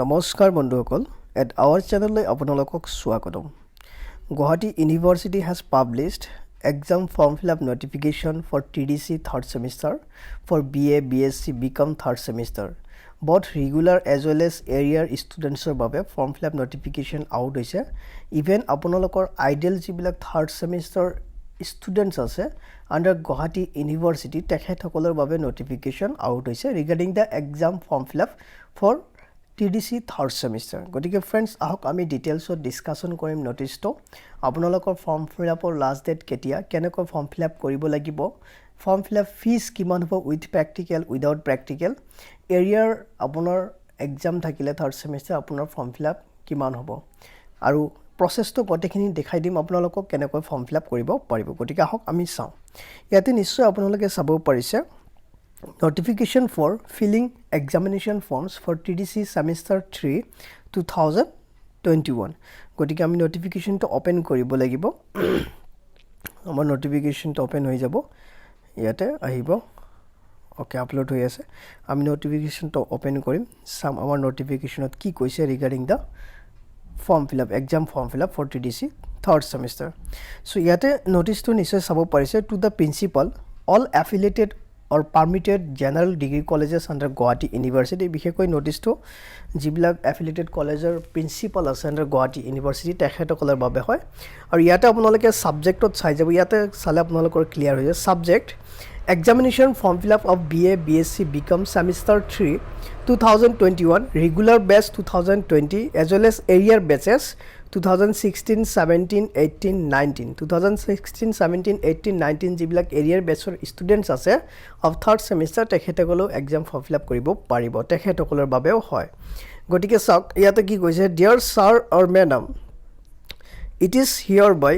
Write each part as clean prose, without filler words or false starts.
নমস্কাৰ বন্ধুসকল at our channel আপোনালোকক স্বাগতম Guwahati University has published exam form fill up notification for TDC third semester for BA BSc BCom third semester both regular as well as area students babe form fill up notification out hoise even আপোনালোকৰ ideal jibilak third semester students ase under Guwahati University tekhethokolor babe notification out hoise regarding the exam form fill up for TDC third semester গটিকে friends আহক আমি ডিটেইলছত discussion কৰিম নোটিছটো আপোনালোকৰ form fill আপৰ last date কেতিয়া কেনেকৈ form fill up কৰিব লাগিব ফৰ্ম ফিল আপ ফিজ কিমান হ'ব উইথ প্ৰ্যাকটিক্যাল উইদাউট প্ৰ্যাকটিক্যাল এৰিয়াৰ আপোনাৰ এক্সাম থাকিলে থাৰ্ড সেমিস্টাৰ আপোনাৰ ফৰ্ম ফিল আপ কিমান হ'ব আৰু প্ৰসেসটো গটেখিনি দেখাই দিম আপোনালোকক কেনেকৈ ফৰ্ম ফিল আপ কৰিব পাৰিব গটিকে আহক আমি চাও ইয়াতে নিশ্চয় আপোনালোকে চাব পাৰিছে Notification for filling examination forms for TDC semester 3 2021 গটিকে আমি notification to open কৰিব লাগিব আমাৰ notification to open হৈ যাব ইয়াতে আহিব ওকে আপলোড হৈ আছে আমি notification to open কৰিম সাম আমাৰ notificationত কি কৈছে regarding the form fill up exam form fill up for TDC third semester so ইয়াতে notice to নিশ্চয় চাব পাৰিছে to the principal all affiliated or permitted general degree colleges under Guwahati University বিশেষকৈ notice to জিবিলাক affiliated collegeৰ principal আছে under Guwahati University তেখেতসকলৰ বাবে হয় আৰু ইয়াতে আপোনালোকে সাবজেক্টত চাই যাব ইয়াতে চালে আপোনালোকৰ ক্লিয়াৰ হৈ যায় subject examination form fill up of BA BSc BCom semester 3 2021 regular batch 2020 as well as area batches 2016 17 18 19 2016 17 18 19 জিবিলাক এৰিয়াৰ বেচৰ ষ্টুডেন্টস আছে অফ থাৰ্ড সেমিস্টাৰ তেখেতসকলক এক্সাম ফৰ্ম ফিল আপ কৰিব পাৰিব তেখেতসকলৰ বাবেও হয় গটিকে চাওক ইয়াতে কি কৈছে dear sir or madam it is hereby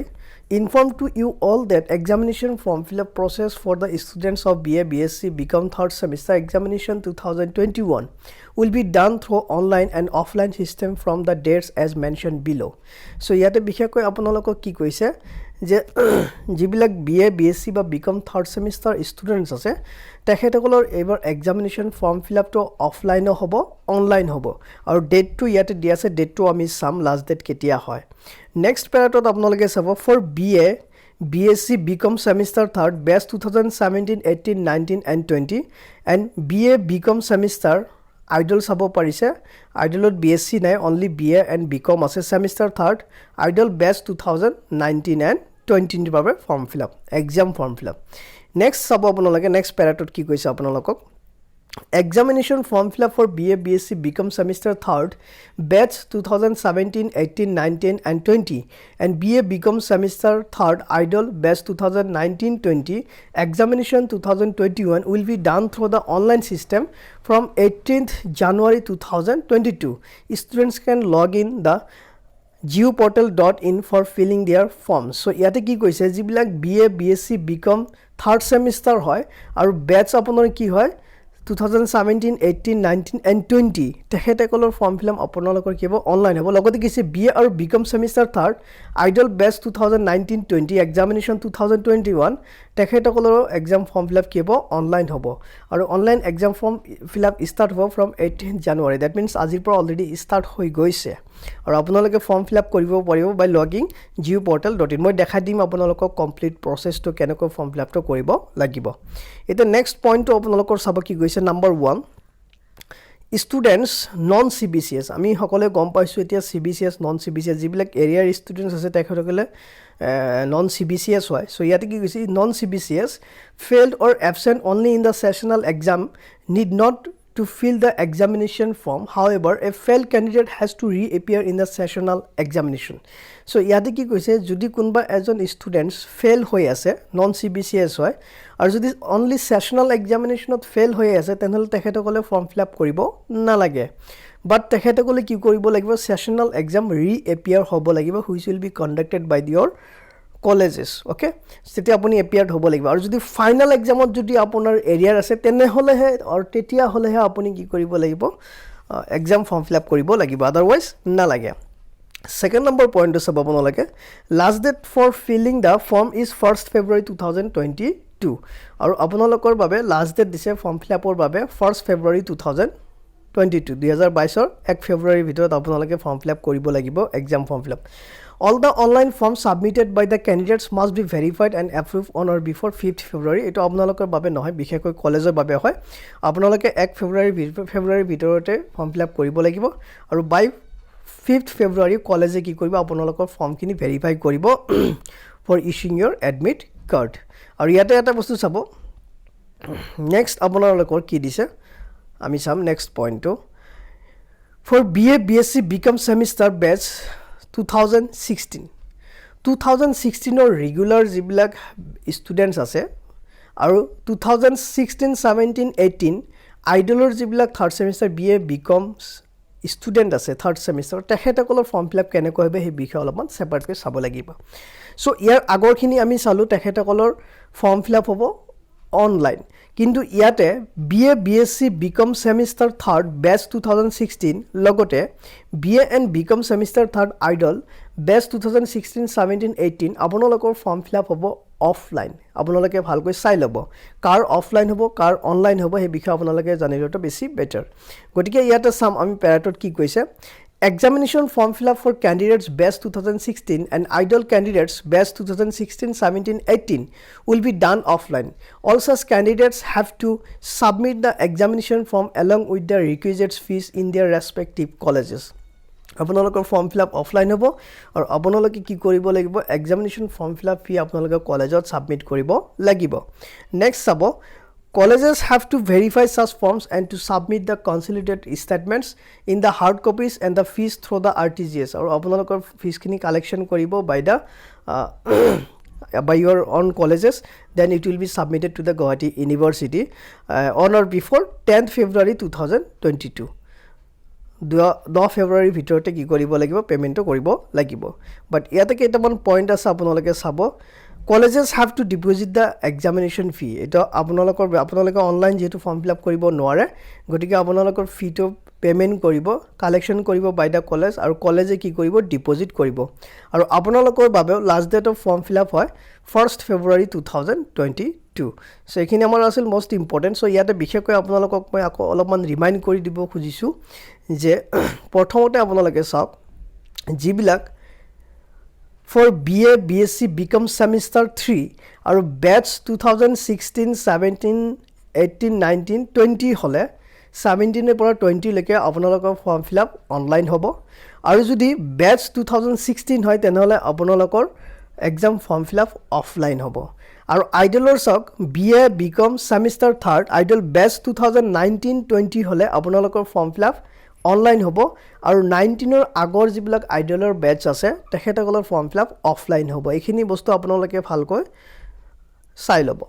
informed to you all that examination form fill up process for the students of BA BSc BCom third semester examination 2021 will be done through online and offline system from the dates as mentioned below so yate bikhekoi apnalokok ki koise je jibilak BA BSc ba BCom third semester students ase tekhetekolor ebar examination form fill up to offline hobo online hobo aru date to yate diase date to ami sam last date ketia hoy next paratot apnaloke sabo for BA BSc BCom semester 3rd batch 2017 18 19 and 20 and BA BCom semester idol sabo parise idolot BSc নাই only BA and BCom আছে semester 3rd idol batch 2019 and 20 বাবে form fill up exam form fill up next sabo আপোনালোকে next paratot কি কৈছে আপোনালোকক examination form fill up for BA BSc BCom semester 3rd batch 2017 18 19 and 20 and BA BCom semester 3rd idol batch 2019 20 examination 2021 will be done through the online system from 18th January 2022 students can log in the geoportal.in for filling their forms so ইয়াতে কি কৈছে জিবিলাক BA BSc BCom third semester হয় আৰু batch আপোনাৰ কি হয় 2017 18 19 and 20 তেখেতসকলৰ form fill up আপোনালোকৰ কিব অনলাইন হ'ব লগতে কিছে BA আৰু BCom semester 3rd idol batch 2019 20 examination 2021 তেখেতসকলৰ এক্সাম ফৰ্ম ফিল আপ কিব অনলাইন হ'ব আৰু online exam form fill up start হ'ব from 18 January that means আজিৰ পৰা অলৰেডি ষ্টাৰ্ট হৈ গৈছে আৰু আপোনালোকে ফৰ্ম ফিল আপ কৰিব পাৰিব বাই লগিং geoportal.in মই দেখাই দিম আপোনালোকক কমপ্লিট প্ৰসেছটো কেনেকৈ ফৰ্ম ফিল আপটো কৰিব লাগিব এটা নেক্সট পইণ্টটো আপোনালোকৰ চাব কি গৈছে নাম্বাৰ 1 students non CBCS আমি সকলে গম পাইছো এতিয়া CBCS non CBCS জিবিলাক এৰিয়াৰ ষ্টুডেন্টস আছে তেখেতসকলে non CBCS হয় so ইয়াতে কি কৈছে non CBCS failed or absent only in the sessional exam need not to fill the examination form however a failed candidate has to reappear in the sessional examination so ইয়াতে কি কৈছে যদি কোনবা এজন স্টুডেন্টস ফেল হৈ আছে non CBCS হয় আৰু যদি only sessional examinationত ফেল হৈ আছে তেনেহলে তেখেতসকলে ফৰ্ম ফিল আপ কৰিব নালাগে but তেখেতসকলে কি কৰিব লাগিব sessional exam reappear হ'ব লাগিব which will be conducted by your colleges okay সেটি আপুনি এপিয়াৰ্ড হ'ব লাগিব আৰু যদি ফাইনাল এক্সামত যদি আপোনাৰ এৰিয়াৰ আছে তেনেহলে হে আৰু তেতিয়া হলে হে আপুনি কি কৰিব লাগিব এক্সাম ফৰ্ম ফিল আপ কৰিব লাগিব আদাৰৱাইজ নালাগে সেকেন্ড নম্বৰ পইণ্ট আছে আপোনালোকে last date for filling the form is 1st February 2022 আৰু আপোনালোকৰ বাবে লাষ্ট ডেট দিছে ফৰ্ম ফিল আপৰ বাবে 1st February 2022 2022 1 ফেব্ৰুৱাৰীৰ ভিতৰত আপোনালোকে ফৰ্ম ফিল আপ কৰিব লাগিব exam form fill up All the online forms submitted by the candidates must be verified and approved on or before 5th February. এটো আপোনালোকৰ বাবে নহয় বিশেষকৈ কলেজৰ বাবে হয় আপোনালোকে 1 ফেব্ৰুৱাৰীৰ ভিতৰতে ফৰ্ম ফিল আপ কৰিব লাগিব আৰু বাই 5th February কলেজে কি কৰিব আপোনালোকৰ ফৰ্মখিনি ভেৰিফাই কৰিব for issuing your admit card আৰু ইয়াতে এটা বস্তু চাব নেক্সট আপোনালোকৰ কি দিছে আমি চাম নেক্সট পইণ্টটো for BA BSc BCom semester batch 2016 or regular যিবিলাক students আছে আৰু 2016 17 18 idolor যিবিলাক third semester BA BCom student আছে third semester তেখেতসকলৰ ফৰ্ম ফিল আপ কেনেকৈ হবে সেই বিষয়ে অলপমান সেপাৰেটকৈ চাব লাগিব সো ইয়াৰ আগৰখিনি আমি চালো তেখেতসকলৰ ফৰ্ম ফিল আপ হ'ব অনলাইন কিন্তু ইয়াতে BA BSc BCom semester 3rd batch 2016 লগতে BA and BCom semester 3rd idol batch 2016 17 18 আপোনালোকৰ ফৰ্ম ফিল আপ হ'ব অফলাইন আপোনালোকে ভালকৈ চাই ল'ব কাৰ অফলাইন হ'ব কাৰ অনলাইন হ'ব সেই বিষয়ে আপোনালোকে জানিলেটো বেছি বেটাৰ গতিকে ইয়াতে চাম আমি প্যাৰাটত কি কৈছে Examination form fill up for candidates batch 2016 and idol candidates batch 2016 17 18 will be done offline. All such candidates have to submit the examination form along with the requisite fees in their respective colleges. আপোনালোকৰ form fill up offline হ'ব আৰু আপোনালোকে কি কৰিব লাগিব examination form fill up ফি আপোনালোকৰ কলেজত submit কৰিব লাগিব নেক্সট চাব Colleges have to verify such forms and to submit the consolidated statements in the hard copies and the fees through the RTGS. Or আপোনালোকৰ feesখিনি collection কৰিব by your own colleges, then it will be submitted to the Guwahati University on or before 10th February 2022. 10 February ভিতৰতে কি কৰিব লাগিব পেমেন্টটো কৰিব লাগিব বাট ইয়াতে কেইটামান পইণ্ট আছে আপোনালোকে চাব Colleges have to deposit the examination fee. এটা আপোনালোকে অনলাইন যেটো ফৰ্ম ফিল আপ কৰিব নোৱাৰে গতিকে আপোনালোকৰ ফিটো পেমেন্ট কৰিব কালেকশন কৰিব বাই দা কলেজ আৰু কলেজে কি কৰিব ডিপোজিট কৰিব আৰু আপোনালোকৰ বাবে last date of form fill up হয় 1st February 2022 সো এখিনি আমাৰ আছিল মোস্ট ইম্পৰ্টেন্ট সো ইয়াতে বিশেষকৈ আপোনালোকক মই আকৌ অলপমান ৰিমাইন্ড কৰি দিব খুজিছো যে প্ৰথমতে আপোনালোকে চাওক যিবিলাক For BA BSc BCom semester 3 আৰু batch 2016 17 18 19 20 হলে 17 এৰ পৰা 20 লৈকে আপোনালোকৰ ফৰ্ম ফিল আপ অনলাইন হ'ব আৰু যদি batch 2016 হয় তেনেহলে আপোনালোকৰ exam form fill up offline হ'ব আৰু আইডলৰ সক BA BCom semester 3rd idol batch 2019 20 হলে আপোনালোকৰ ফৰ্ম ফিল আপ অনলাইন হ'ব আৰু 19 ৰ আগৰ যিবিলাক আইডলৰ বেচ আছে তেখেতসকলৰ ফৰ্ম ফিল আপ অফলাইন হ'ব এইখিনি বস্তু আপোনালোকে ভালকৈ চাই ল'ব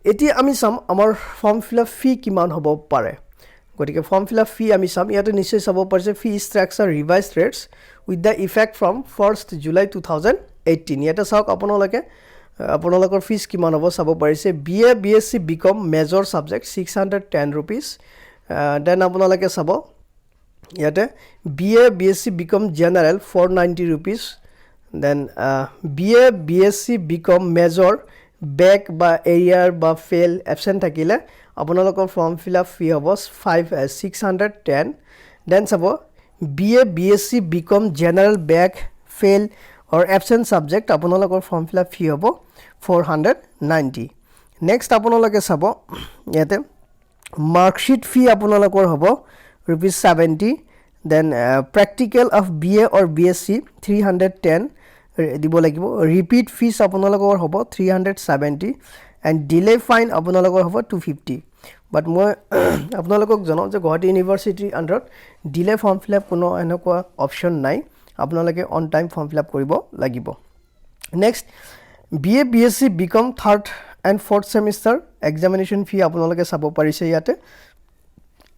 এটি আমি চাম আমাৰ ফৰ্ম ফিল আপ ফি কিমান হ'ব পাৰে গতিকে ফৰ্ম ফিল আপ ফি আমি চাম ইয়াতে নিশ্চয় চাব পাৰিছে fee structure revise rates with the effect from 1st July 2018 ইয়াতে চাওক আপোনালোকৰ ফিজ কিমান হ'ব চাব পাৰিছে BA BSc BCom major subject 610 rupees then আপোনালোকে চাব ইয়াতে BA BSc BCom general 490 rupees then BA BSc BCom major back বা এৰিয়াৰ বা ফেল এবসেন্ট থাকিলে আপোনালোকৰ ফৰ্ম ফিল আপ ফি হ'ব 610 then চাব BA BSc BCom general back fail or absent subject আপোনালোকৰ ফৰ্ম ফিল আপ ফি হ'ব 490 next আপোনালোকে চাব ইয়াতে মাৰ্কশিট ফি আপোনালোকৰ হ'ব rupees 70 then practical of BA or BSc 310 দিব লাগিব repeat fees আপোনালোকৰ হ'ব 370 and delay fine আপোনালোকৰ হ'ব 250 but মই আপোনালোকক জনাও যে গুৱাহাটী ইউনিভাৰ্চিটি আন্ডাৰত delay form fill up কোনো এনেকুৱা অপচন নাই আপোনালোকে on time form fill up কৰিব লাগিব next BA BSc BCom 3rd and 4th semester examination fee আপোনালোকে চাব পাৰিছে ইয়াতে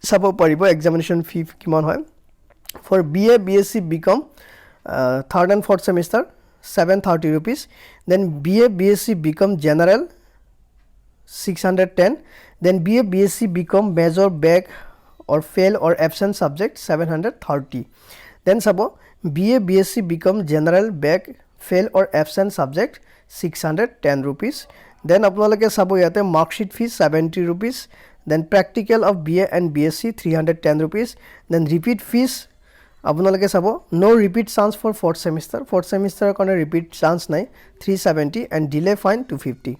চাব পাৰিব examination fee কিমান হয় for BA BSc BCom 3rd and 4th semester 730 rupees then BA BSc BCom general 610 then BA BSc BCom major back or fail or absent subject 730 then sabo BA BSc BCom general back fail or absent subject 610 rupees then apnalake sabo yate mark sheet fees 70 rupees then practical of BA and BSc 310 rupees, then repeat fees আপোনালোকে চাব no repeat chance for fourth ছেমিষ্টাৰৰ কাৰণে repeat chance নাই 370 and delay fine 250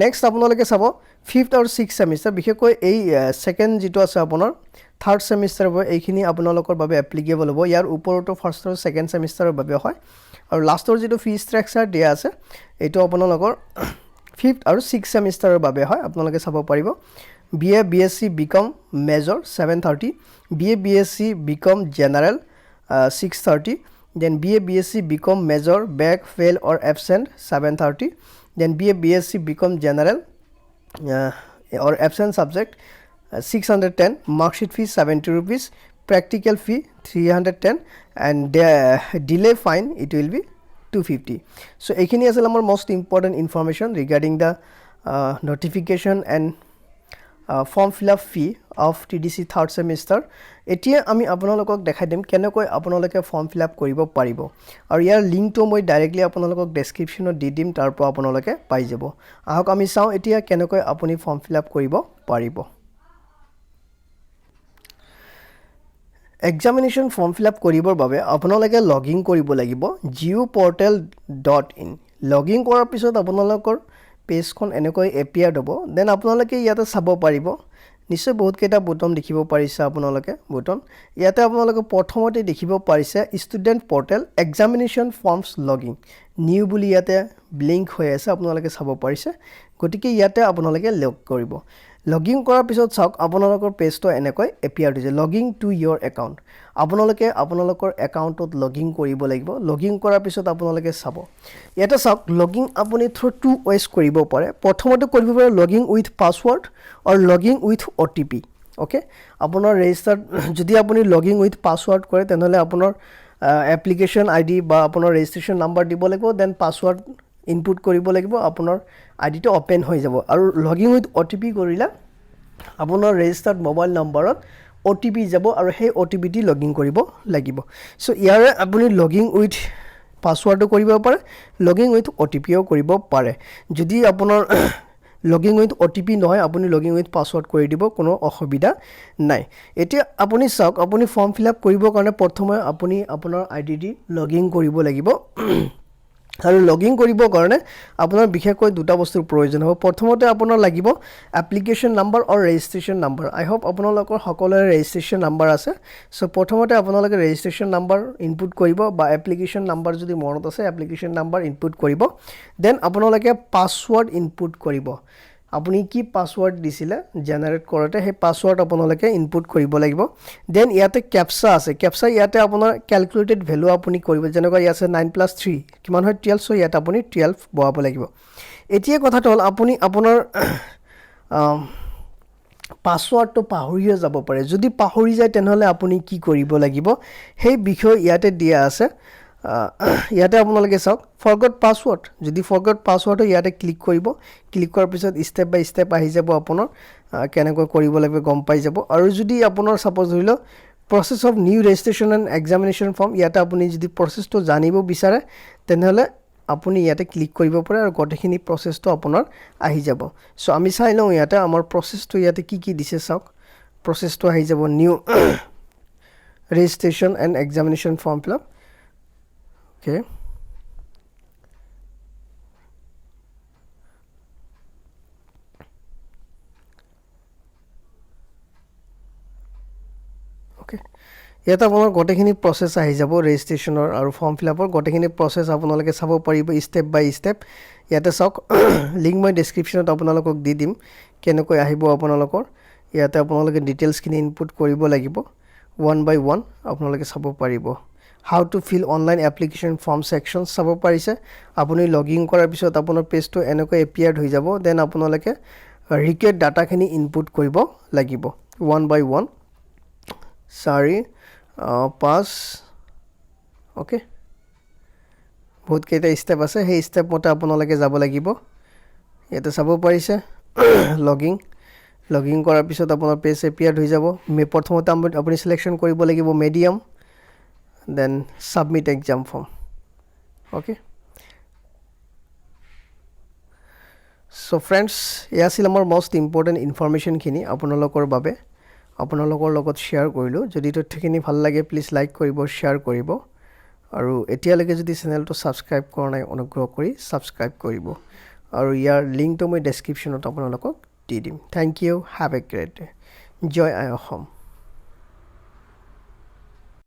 next আপোনালোকে চাব fifth আৰু six semester বিশেষকৈ এই ছেকেণ্ড যিটো আছে আপোনাৰ থাৰ্ড ছেমিষ্টাৰ হ'ব এইখিনি আপোনালোকৰ বাবে এপ্লিকেবল হ'ব ইয়াৰ ওপৰতো ফাৰ্ষ্ট আৰু ছেকেণ্ড ছেমিষ্টাৰৰ বাবে হয় আৰু লাষ্টৰ যিটো ফি ষ্ট্ৰাকচাৰ দিয়া আছে এইটো আপোনালোকৰ ফিফথ আৰু ছিক্স ছেমিষ্টাৰৰ বাবে হয় আপোনালোকে চাব পাৰিব BA BSc BCom major 730 BA BSc BCom general 630 then BA BSc BCom major back fail or absent 730 then BA BSc BCom general or absent subject 610 mark sheet fee 70 rupees practical fee 310 and delay fine it will be 250 so ekhini asal amar most important information regarding the notification and form fill up fee of TDC third semester এতিয়া আমি আপোনালোকক দেখাই দিম কেনেকৈ আপোনালোকে form fill up কৰিব পাৰিব আৰু ইয়াৰ লিংকটো মই ডাইৰেক্টলি আপোনালোকক ডেসক্ৰিপচনত দি দিম তাৰ পৰা আপোনালোকে পাই যাব আহক আমি চাও এতিয়া কেনেকৈ আপুনি ফৰ্ম ফিল আপ কৰিব পাৰিব এক্সামিনেশ্যন ফৰ্ম ফিল আপ কৰিবৰ বাবে আপোনালোকে লগইন কৰিব লাগিব geoportal.in লগইন কৰাৰ পিছত আপোনালোকৰ পেজখন এনেকৈ এপিয়াৰ হ'ব দেন আপোনালোকে ইয়াতে চাব পাৰিব নিশ্চয় বহুত কেইটা বুটন দেখিব পাৰিছে আপোনালোকে বুটন ইয়াতে আপোনালোকে প্ৰথমতে দেখিব পাৰিছে student portal examination forms login new বুলি ইয়াতে ব্লিংক হৈ আছে আপোনালোকে চাব পাৰিছে গতিকে ইয়াতে আপোনালোকে লগ কৰিব লগইন কৰাৰ পিছত চাওক আপোনালোকৰ পেজটো এনেকৈ এপিয়াৰ হৈছে লগইন টু ইয়োৰ একাউণ্ট আপোনালোকে আপোনালোকৰ একাউণ্টত লগইন কৰিব লাগিব লগইন কৰাৰ পিছত আপোনালোকে চাব ইয়াতে চাওক লগইন আপুনি থ্ৰু টু ওয়েজ কৰিব পাৰে প্ৰথমতে কৰিব পাৰে login with password or login with OTP okay আপোনাৰ ৰেজিষ্টাৰ যদি আপুনি লগইন উইথ পাছৱৰ্ড কৰে তেনেহলে আপোনাৰ এপ্লিকেশন আইডি বা আপোনাৰ ৰেজিষ্ট্ৰেচন নাম্বাৰ দিব লাগিব দেন পাছৱৰ্ড ইনপুট কৰিব লাগিব আপোনাৰ আইডিটো ওপেন হৈ যাব আৰু লগইন উইথ OTP কৰিলে আপোনাৰ ৰেজিষ্টাৰ্ড মোবাইল নম্বৰত OTP যাব আৰু সেই OTP দি লগইন কৰিব লাগিব সো ইয়াৰে আপুনি লগইন উইথ পাছৱৰ্ডো কৰিব পাৰে লগইন উইথ OTPও কৰিব পাৰে যদি আপোনাৰ লগইন উইথ OTP নহয় আপুনি লগইন উইথ পাছৱৰ্ড কৰি দিব কোনো অসুবিধা নাই এতিয়া আপুনি চাওক আপুনি ফৰ্ম ফিল আপ কৰিবৰ কাৰণে প্ৰথমে আপুনি আপোনাৰ আইডি দি লগইন কৰিব লাগিব আৰু লগইন কৰিবৰ কাৰণে আপোনাৰ বিশেষকৈ দুটা বস্তুৰ প্ৰয়োজন হ'ব প্ৰথমতে আপোনাৰ লাগিব এপ্লিকেশন নাম্বাৰ অৰ ৰেজিষ্ট্ৰেচন নাম্বাৰ আই হোপ আপোনালোকৰ সকলোৰে ৰেজিষ্ট্ৰেচন নাম্বাৰ আছে সো প্ৰথমতে আপোনালোকে ৰেজিষ্ট্ৰেচন নাম্বাৰ ইনপুট কৰিব বা এপ্লিকেশন নাম্বাৰ যদি মনত আছে এপ্লিকেশন নাম্বাৰ ইনপুট কৰিব দেন আপোনালোকে পাছৱৰ্ড ইনপুট কৰিব আপুনি কি পাছৱৰ্ড দিছিলে জেনাৰেট কৰোতে সেই পাছৱৰ্ড আপোনালোকে ইনপুট কৰিব লাগিব দেন ইয়াতে ক্যাপচা আছে ক্যাপচা ইয়াতে আপোনাৰ ক্যালকুলেটেড ভ্যালু আপুনি কৰিব যেনেকৈ ইয়াছে 9 + 3 কিমান হয় 12 সো ইয়াতে আপুনি 12 বহাব লাগিব এতিয়া কথাটো হল আপুনি আপোনাৰ পাছৱৰ্ডটো পাহৰিয়ে যাব পাৰে যদি পাহৰি যায় তেনেহলে আপুনি কি কৰিব লাগিব সেই বিষয় ইয়াতে দিয়া আছে ইয়াতে আপোনালোকে চাওক ফৰগট পাছৱৰ্ড যদি ফৰগট পাছৱৰ্ড ইয়াতে ক্লিক কৰিব ক্লিক কৰাৰ পিছত স্টেপ বাই স্টেপ আহি যাব আপোনাৰ কেনেকৈ কৰিব লাগিব গম পাই যাব আৰু যদি আপোনাৰ সাপোজ হইলো process of new registration and examination form ইয়াতে আপুনি যদি প্ৰসেসটো জানিব বিচাৰে তেনেহলে আপুনি ইয়াতে ক্লিক কৰিব পাৰে আৰু গটেখিনি প্ৰসেসটো আপোনাৰ আহি যাব সো আমি চাই লওঁ ইয়াতে আমাৰ প্ৰসেসটো ইয়াতে কি কি দিছে চাওক প্ৰসেসটো আহি যাব new registration and examination form fill Okay. Okay. ইয়াতে আপোনাৰ গটেখিনি প্ৰসেস আহি যাব ৰেজিষ্ট্ৰেচনৰ আৰু ফৰ্ম ফিল আপৰ গটেখিনি প্ৰসেস আপোনালোকে চাব পাৰিব স্টেপ বাই স্টেপ ইয়াতে চাওক লিংক মই ডেসক্ৰিপচনত আপোনালোকক দি দিম কেনেকৈ আহিব আপোনালোকৰ ইয়াতে আপোনালোকে ডিটেইলছখিনি ইনপুট কৰিব লাগিব 1 by 1 আপোনালোকে চাব পাৰিব how to fill online application form section চাব পাৰিছে আপুনি লগইন কৰাৰ পিছত আপোনাৰ পেজটো এনেকৈ এপিয়াৰ্ড হৈ যাব দেন আপোনালোকে ৰিকুৱেৰ্ড ডাটাখিনি ইনপুট কৰিব লাগিব 1 by 1 sorry 5 ওকে বহুত কেইটা ষ্টেপ আছে সেই ষ্টেপ মতে আপোনালোকে যাব লাগিব ইয়াতে চাব পাৰিছে লগইন কৰাৰ পিছত আপোনাৰ পেজ এপিয়াৰ্ড হৈ যাব প্ৰথমতে আপুনি সিলেকশন কৰিব লাগিব medium then submit exam form okay so friends, এয়া আছিল আমাৰ মষ্ট ইম্পৰ্টেণ্ট ইনফৰমেশ্যনখিনি আপোনালোকৰ বাবে আপোনালোকৰ লগত শ্বেয়াৰ কৰিলোঁ। যদি তথ্যখিনি ভাল লাগে প্লিজ লাইক কৰিব, শ্বেয়াৰ কৰিব, আৰু এতিয়ালৈকে যদি চেনেলটো ছাবস্ক্ৰাইব কৰা নাই অনুগ্ৰহ কৰি ছাবস্ক্ৰাইব কৰিব, আৰু ইয়াৰ লিংকটো মই ডেছক্ৰিপশ্যনত আপোনালোকক দি দিম। Thank you, have a great day. জয় আই অসম।